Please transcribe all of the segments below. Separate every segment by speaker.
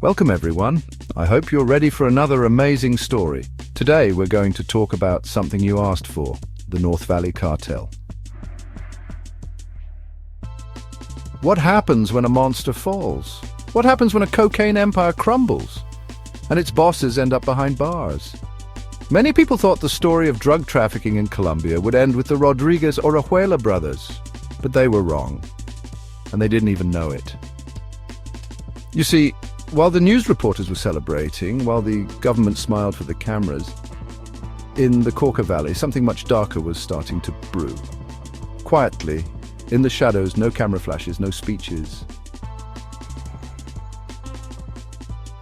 Speaker 1: Welcome everyone. I hope you're ready for another amazing story. Today we're going to talk about something you asked for, the North Valley Cartel. What happens when a monster falls? What happens when a cocaine empire crumbles and its bosses end up behind bars? Many people thought the story of drug trafficking in Colombia would end with the Rodriguez or Varela brothers, but they were wrong, and they didn't even know it. You see, while the news reporters were celebrating, while the government smiled for the cameras, in the Cauca Valley, something much darker was starting to brew. Quietly, in the shadows, no camera flashes, no speeches.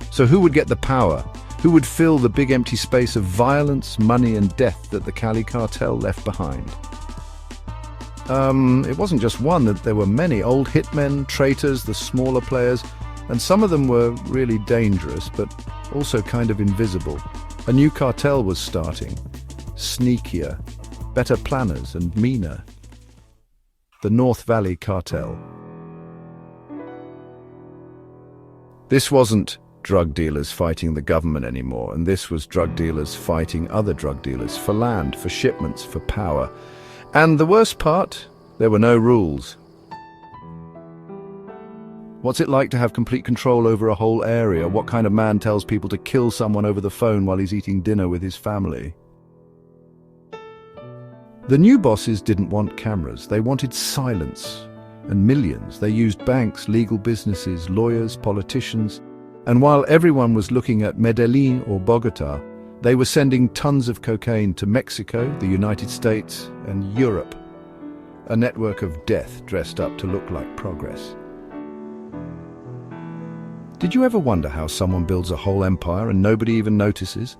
Speaker 1: So who would get the power? Who would fill the big empty space of violence, money and death that the Cali Cartel left behind? It wasn't just one, that there were many old hitmen, traitors, the smaller players, and some of them were really dangerous, but also kind of invisible. A new cartel was starting, sneakier, better planners and meaner. The North Valley Cartel. This wasn't drug dealers fighting the government anymore, and this was drug dealers fighting other drug dealers for land, for shipments, for power. And the worst part, there were no rules. What's it like to have complete control over a whole area? What kind of man tells people to kill someone over the phone while he's eating dinner with his family? The new bosses didn't want cameras. They wanted silence and millions. They used banks, legal businesses, lawyers, politicians. And while everyone was looking at Medellin or Bogota, they were sending tons of cocaine to Mexico, the United States, and Europe. A network of death dressed up to look like progress. Did you ever wonder how someone builds a whole empire and nobody even notices?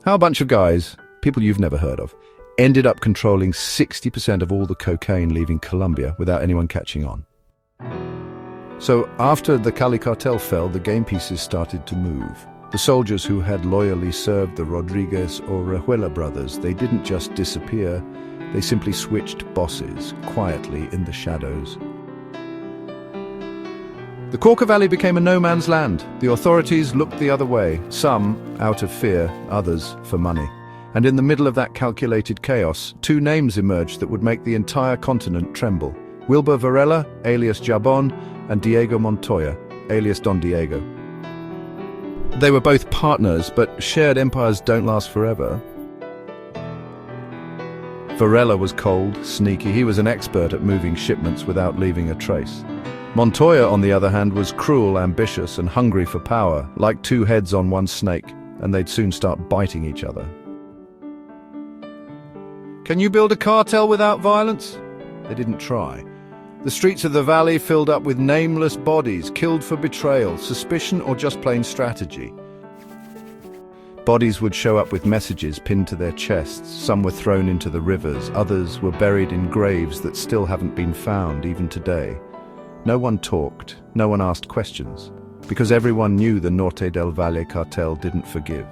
Speaker 1: How a bunch of guys, people you've never heard of, ended up controlling 60% of all the cocaine leaving Colombia without anyone catching on. So after the Cali Cartel fell, the game pieces started to move. The soldiers who had loyally served the Rodriguez or Varela brothers, they didn't just disappear, they simply switched bosses, quietly in the shadows. The Cauca Valley became a no-man's land. The authorities looked the other way, some out of fear, others for money. And in the middle of that calculated chaos, two names emerged that would make the entire continent tremble. Wilber Varela, alias Jabon, and Diego Montoya, alias Don Diego. They were both partners, but shared empires don't last forever. Varela was cold, sneaky. He was an expert at moving shipments without leaving a trace. Montoya, on the other hand, was cruel, ambitious, and hungry for power, like two heads on one snake, and they'd soon start biting each other. Can you build a cartel without violence? They didn't try. The streets of the valley filled up with nameless bodies, killed for betrayal, suspicion, or just plain strategy. Bodies would show up with messages pinned to their chests. Some were thrown into the rivers, others were buried in graves that still haven't been found, even today. No one talked, no one asked questions, because everyone knew the Norte del Valle Cartel didn't forgive.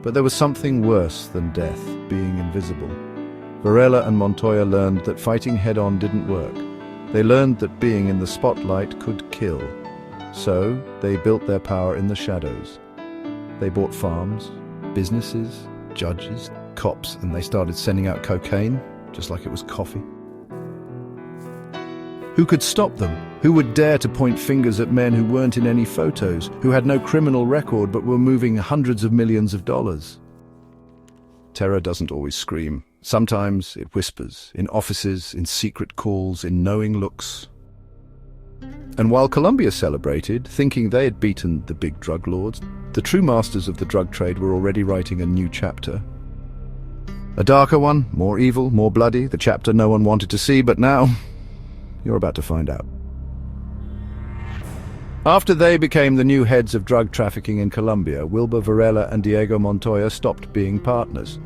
Speaker 1: But there was something worse than death, being invisible. Varela and Montoya learned that fighting head-on didn't work. They learned that being in the spotlight could kill. So they built their power in the shadows. They bought farms, businesses, judges, cops, and they started sending out cocaine, just like it was coffee. Who could stop them? Who would dare to point fingers at men who weren't in any photos, who had no criminal record but were moving hundreds of millions of dollars? Terror doesn't always scream. Sometimes it whispers, in offices, in secret calls, in knowing looks. And while Colombia celebrated, thinking they had beaten the big drug lords, the true masters of the drug trade were already writing a new chapter. A darker one, more evil, more bloody, the chapter no one wanted to see, but now you're about to find out. After they became the new heads of drug trafficking in Colombia, Wilber Varela and Diego Montoya stopped being partners.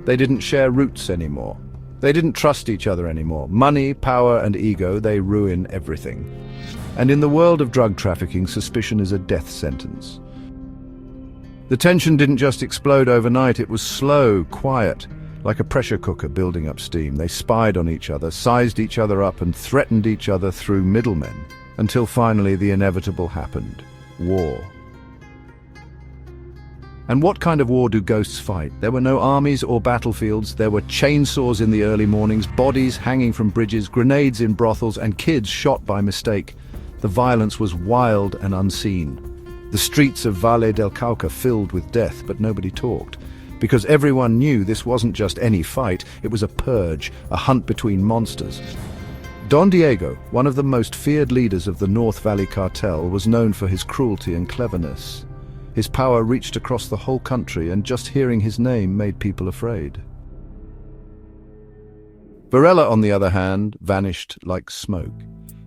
Speaker 1: They didn't share roots anymore. They didn't trust each other anymore. Money, power, and ego, they ruin everything. And in the world of drug trafficking, suspicion is a death sentence. The tension didn't just explode overnight, it was slow, quiet, like a pressure cooker building up steam. They spied on each other, sized each other up, and threatened each other through middlemen, until finally the inevitable happened. war. And what kind of war do ghosts fight? There were no armies or battlefields. There were chainsaws in the early mornings, bodies hanging from bridges, grenades in brothels, and kids shot by mistake. The violence was wild and unseen. The streets of Valle del Cauca filled with death, but nobody talked. Because everyone knew this wasn't just any fight, it was a purge, a hunt between monsters. Don Diego, one of the most feared leaders of the North Valley Cartel, was known for his cruelty and cleverness. His power reached across the whole country, and just hearing his name made people afraid. Varela, on the other hand, vanished like smoke.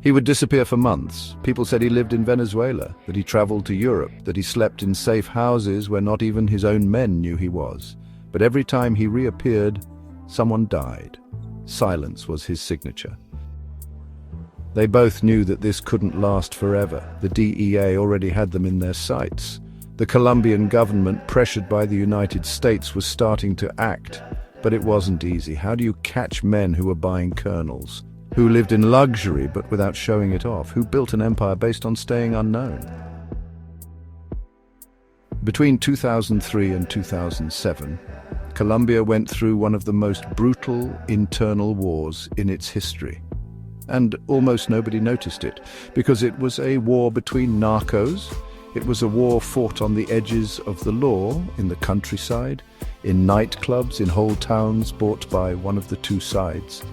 Speaker 1: He would disappear for months. People said he lived in Venezuela, that he traveled to Europe, that he slept in safe houses where not even his own men knew he was. But every time he reappeared, someone died. Silence was his signature. They both knew that this couldn't last forever. The DEA already had them in their sights. The Colombian government, pressured by the United States, was starting to act. But it wasn't easy. How do you catch men who were buying colonels? Who lived in luxury but without showing it off? Who built an empire based on staying unknown? Between 2003 and 2007, Colombia went through one of the most brutal internal wars in its history. And almost nobody noticed it, because it was a war between narcos. It was a war fought on the edges of the law, in the countryside, in nightclubs, in whole towns bought by one of the two sides.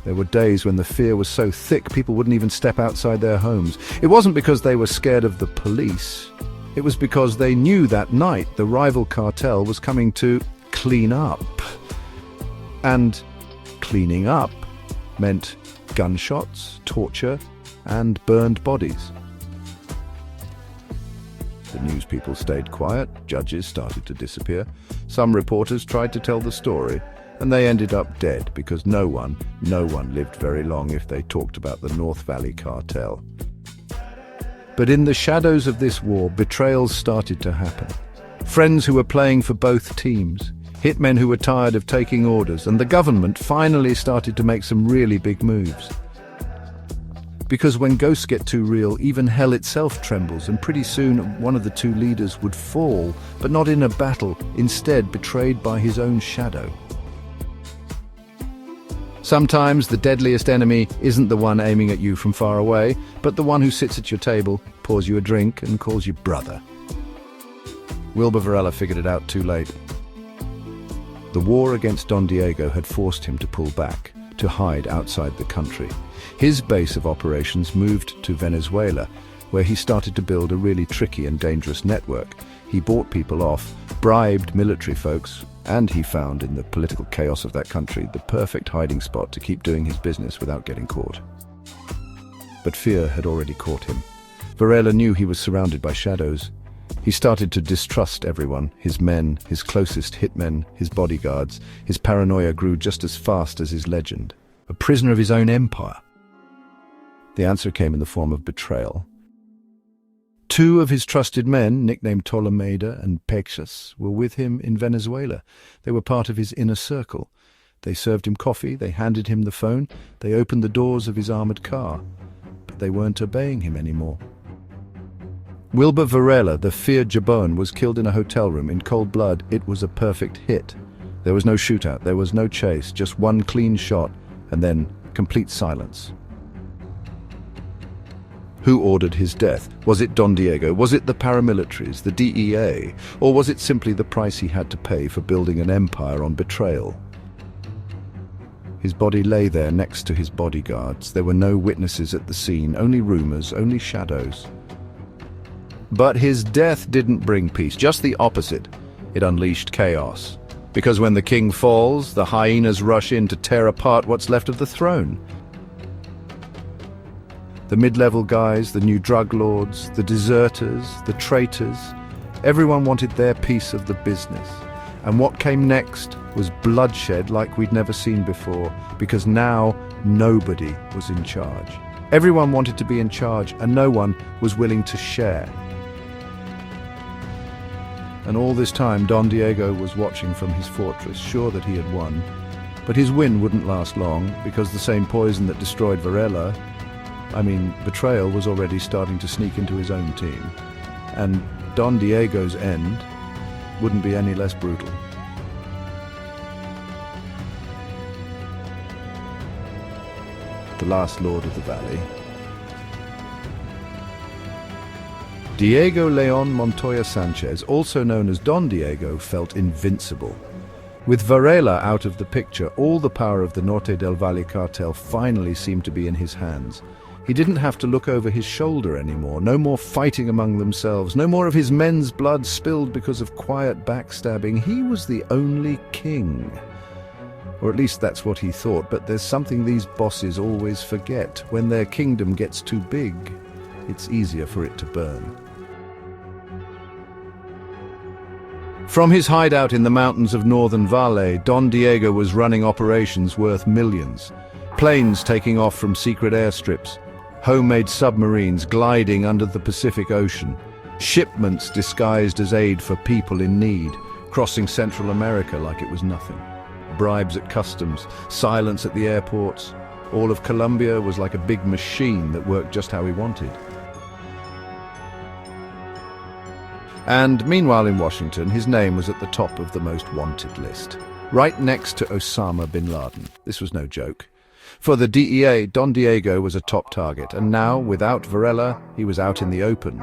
Speaker 1: There were days when the fear was so thick people wouldn't even step outside their homes. It wasn't because they were scared of the police. It was because they knew that night the rival cartel was coming to clean up. And cleaning up meant gunshots, torture, and burned bodies. The news people stayed quiet, judges started to disappear. Some reporters tried to tell the story, and they ended up dead because no one lived very long if they talked about the North Valley Cartel. But in the shadows of this war, betrayals started to happen. Friends who were playing for both teams, hitmen who were tired of taking orders, and the government finally started to make some really big moves. Because when ghosts get too real, even hell itself trembles, and pretty soon one of the two leaders would fall, but not in a battle, instead betrayed by his own shadow. Sometimes the deadliest enemy isn't the one aiming at you from far away, but the one who sits at your table, pours you a drink, and calls you brother. Wilber Varela figured it out too late. The war against Don Diego had forced him to pull back, to hide outside the country. His base of operations moved to Venezuela, where he started to build a really tricky and dangerous network. He bought people off, bribed military folks, and he found in the political chaos of that country the perfect hiding spot to keep doing his business without getting caught. But fear had already caught him. Varela knew he was surrounded by shadows. He started to distrust everyone, his men, his closest hitmen, his bodyguards. His paranoia grew just as fast as his legend. A prisoner of his own empire. The answer came in the form of betrayal. Two of his trusted men, nicknamed Tolomeda and Pexas, were with him in Venezuela. They were part of his inner circle. They served him coffee, they handed him the phone, they opened the doors of his armored car. But they weren't obeying him anymore. Wilber Varela, the feared Jabon, was killed in a hotel room in cold blood. It was a perfect hit. There was no shootout, there was no chase, just one clean shot, and then complete silence. Who ordered his death? Was it Don Diego? Was it the paramilitaries, the DEA? Or was it simply the price he had to pay for building an empire on betrayal? His body lay there next to his bodyguards. There were no witnesses at the scene, only rumors, only shadows. But his death didn't bring peace, just the opposite. It unleashed chaos. Because when the king falls, the hyenas rush in to tear apart what's left of the throne. The mid-level guys, the new drug lords, the deserters, the traitors, everyone wanted their piece of the business. And what came next was bloodshed like we'd never seen before, because now nobody was in charge. Everyone wanted to be in charge, and no one was willing to share. And all this time, Don Diego was watching from his fortress, sure that he had won. But his win wouldn't last long, because the same poison that destroyed Varela Betrayal was already starting to sneak into his own team. And Don Diego's end wouldn't be any less brutal. The last lord of the valley, Diego Leon Montoya Sanchez, also known as Don Diego, felt invincible. With Varela out of the picture, all the power of the Norte del Valle Cartel finally seemed to be in his hands. He didn't have to look over his shoulder anymore, no more fighting among themselves, no more of his men's blood spilled because of quiet backstabbing. He was the only king. Or at least that's what he thought, but there's something these bosses always forget. When their kingdom gets too big, it's easier for it to burn. From his hideout in the mountains of northern Valle, Don Diego was running operations worth millions. Planes taking off from secret airstrips, homemade submarines gliding under the Pacific Ocean, shipments disguised as aid for people in need, crossing Central America like it was nothing. Bribes at customs, silence at the airports. All of Colombia was like a big machine that worked just how he wanted. And meanwhile in Washington, his name was at the top of the most wanted list, right next to Osama bin Laden. This was no joke. For the DEA, Don Diego was a top target, and now, without Varela, he was out in the open.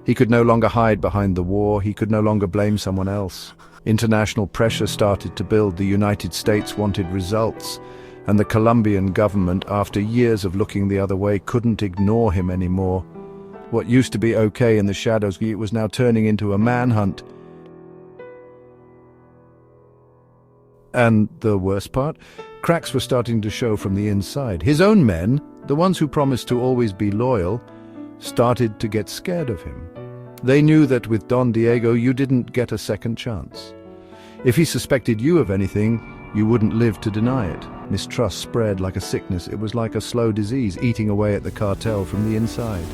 Speaker 1: He could no longer hide behind the war, he could no longer blame someone else. International pressure started to build. The United States wanted results, and the Colombian government, after years of looking the other way, couldn't ignore him anymore. What used to be okay in the shadows, it was now turning into a manhunt. And the worst part? Cracks were starting to show from the inside. His own men, the ones who promised to always be loyal, started to get scared of him. They knew that with Don Diego, you didn't get a second chance. If he suspected you of anything, you wouldn't live to deny it. Mistrust spread like a sickness. It was like a slow disease eating away at the cartel from the inside.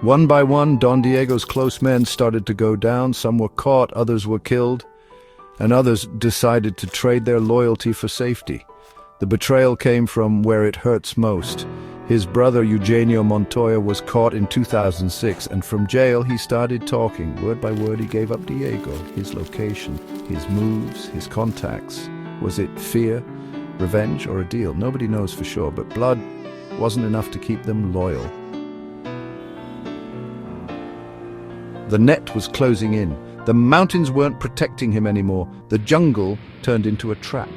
Speaker 1: One by one, Don Diego's close men started to go down. Some were caught, others were killed, and others decided to trade their loyalty for safety. The betrayal came from where it hurts most. His brother Eugenio Montoya was caught in 2006, and from jail he started talking. Word by word he gave up Diego, his location, his moves, his contacts. Was it fear, revenge, or a deal? Nobody knows for sure, but blood wasn't enough to keep them loyal. The net was closing in. The mountains weren't protecting him anymore. The jungle turned into a trap.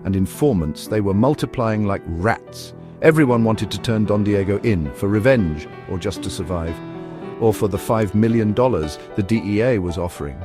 Speaker 1: And informants, they were multiplying like rats. Everyone wanted to turn Don Diego in for revenge, or just to survive, or for the $5 million the DEA was offering.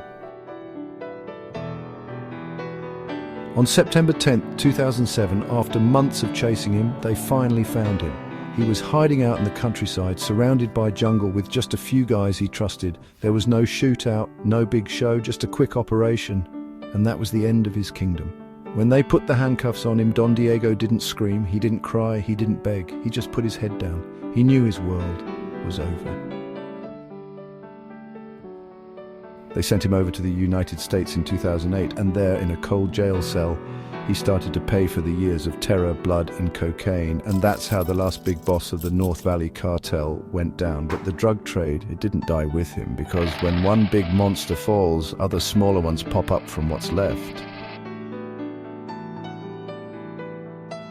Speaker 1: On September 10, 2007, after months of chasing him, they finally found him. He was hiding out in the countryside, surrounded by jungle with just a few guys he trusted. There was no shootout, no big show, just a quick operation. And that was the end of his kingdom. When they put the handcuffs on him, Don Diego didn't scream, he didn't cry, he didn't beg. He just put his head down. He knew his world was over. They sent him over to the United States in 2008, and there, in a cold jail cell, he started to pay for the years of terror, blood, and cocaine. And that's how the last big boss of the North Valley Cartel went down. But the drug trade, it didn't die with him, because when one big monster falls, other smaller ones pop up from what's left.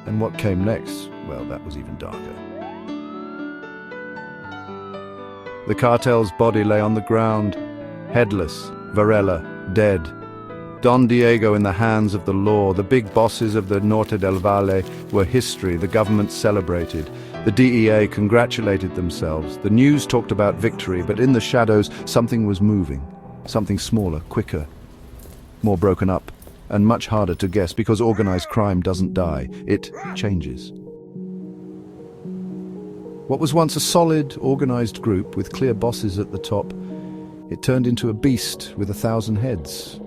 Speaker 1: And what came next? Well, that was even darker. The cartel's body lay on the ground, headless, Varela, dead. Don Diego in the hands of the law. The big bosses of the Norte del Valle were history. The government celebrated. The DEA congratulated themselves. The news talked about victory, but in the shadows, something was moving. Something smaller, quicker, more broken up, and much harder to guess, because organized crime doesn't die. It changes. What was once a solid, organized group with clear bosses at the top, it turned into a beast with 1,000 heads.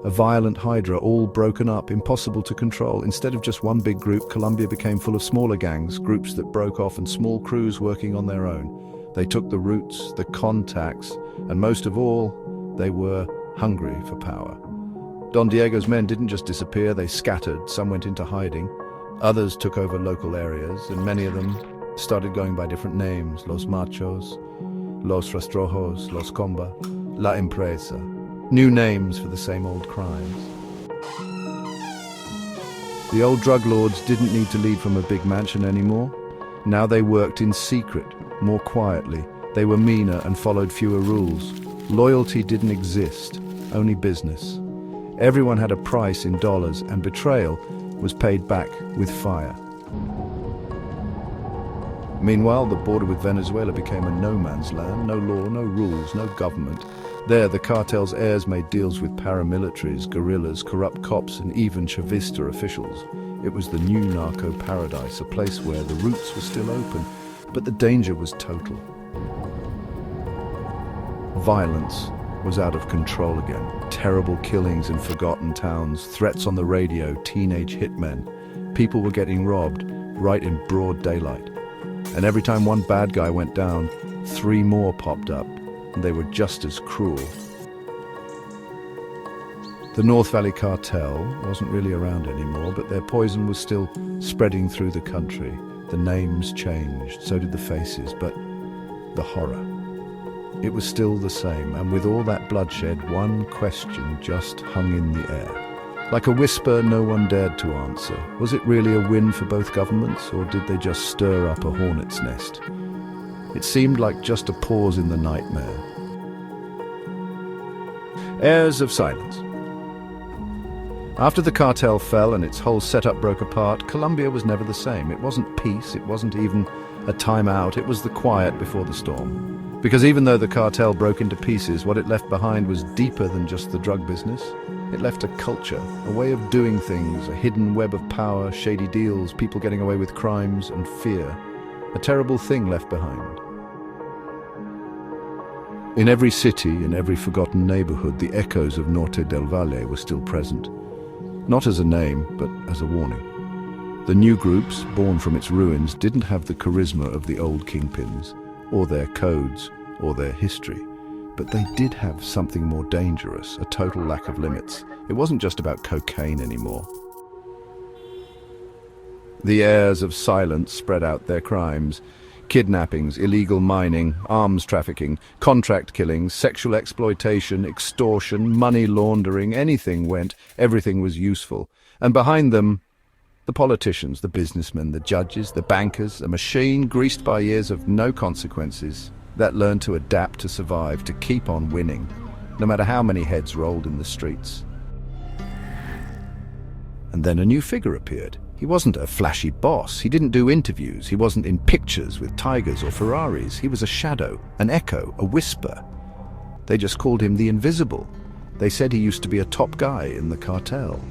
Speaker 1: A violent hydra, all broken up, impossible to control. Instead of just one big group, Colombia became full of smaller gangs, groups that broke off, and small crews working on their own. They took the roots, the contacts, and most of all, they were hungry for power. Don Diego's men didn't just disappear, they scattered. Some went into hiding. Others took over local areas, and many of them started going by different names: Los Machos, Los Rastrojos, Los Comba, La Empresa. New names for the same old crimes. The old drug lords didn't need to lead from a big mansion anymore. Now they worked in secret, more quietly. They were meaner and followed fewer rules. Loyalty didn't exist, only business. Everyone had a price in dollars, and betrayal was paid back with fire. Meanwhile, the border with Venezuela became a no-man's land. No law, no rules, no government. There, the cartel's heirs made deals with paramilitaries, guerrillas, corrupt cops, and even Chavista officials. It was the new narco paradise, a place where the routes were still open, but the danger was total. Violence was out of control again. Terrible killings in forgotten towns, threats on the radio, teenage hitmen. People were getting robbed right in broad daylight. And every time one bad guy went down, 3 more popped up, and they were just as cruel. The North Valley Cartel wasn't really around anymore, but their poison was still spreading through the country. The names changed, so did the faces, but the horror. It was still the same, and with all that bloodshed, one question just hung in the air. Like a whisper no one dared to answer. Was it really a win for both governments, or did they just stir up a hornet's nest? It seemed like just a pause in the nightmare. Heirs of silence. After the cartel fell and its whole setup broke apart, Colombia was never the same. It wasn't peace, it wasn't even a time out, it was the quiet before the storm. Because even though the cartel broke into pieces, what it left behind was deeper than just the drug business. It left a culture, a way of doing things, a hidden web of power, shady deals, people getting away with crimes, and fear. A terrible thing left behind. In every city, in every forgotten neighborhood, the echoes of Norte del Valle were still present. Not as a name, but as a warning. The new groups, born from its ruins, didn't have the charisma of the old kingpins, or their codes, or their history. But they did have something more dangerous, a total lack of limits. It wasn't just about cocaine anymore. The heirs of silence spread out their crimes. Kidnappings, illegal mining, arms trafficking, contract killings, sexual exploitation, extortion, money laundering, anything went, everything was useful. And behind them, the politicians, the businessmen, the judges, the bankers, a machine greased by years of no consequences that learned to adapt, to survive, to keep on winning, no matter how many heads rolled in the streets. And then a new figure appeared. He wasn't a flashy boss. He didn't do interviews. He wasn't in pictures with tigers or Ferraris. He was a shadow, an echo, a whisper. They just called him the Invisible. They said he used to be a top guy in the cartel.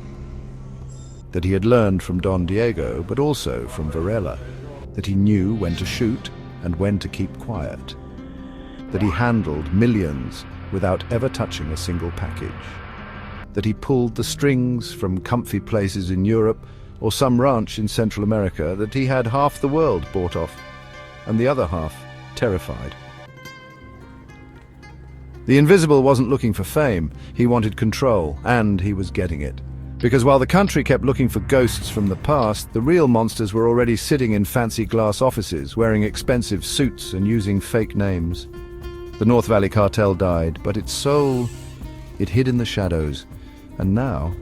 Speaker 1: That he had learned from Don Diego, but also from Varela. That he knew when to shoot and when to keep quiet. That he handled millions without ever touching a single package. That he pulled the strings from comfy places in Europe or some ranch in Central America, that he had half the world bought off, and the other half terrified. The Invisible wasn't looking for fame, he wanted control, and he was getting it. Because while the country kept looking for ghosts from the past, the real monsters were already sitting in fancy glass offices, wearing expensive suits and using fake names. The North Valley Cartel died, but its soul, it hid in the shadows, and now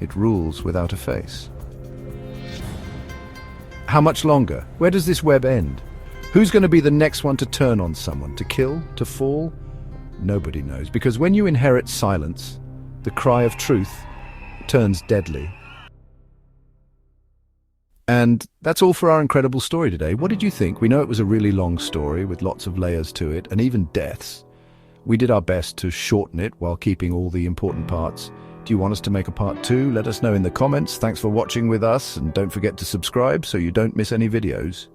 Speaker 1: it rules without a face. How much longer? Where does this web end? Who's going to be the next one to turn on someone, to kill, to fall? Nobody knows, because when you inherit silence, the cry of truth turns deadly. And that's all for our incredible story today. What did you think? We know it was a really long story with lots of layers to it, and even deaths. We did our best to shorten it while keeping all the important parts. Do you want us to make a part 2? Let us know in the comments. Thanks for watching with us, and don't forget to subscribe so you don't miss any videos.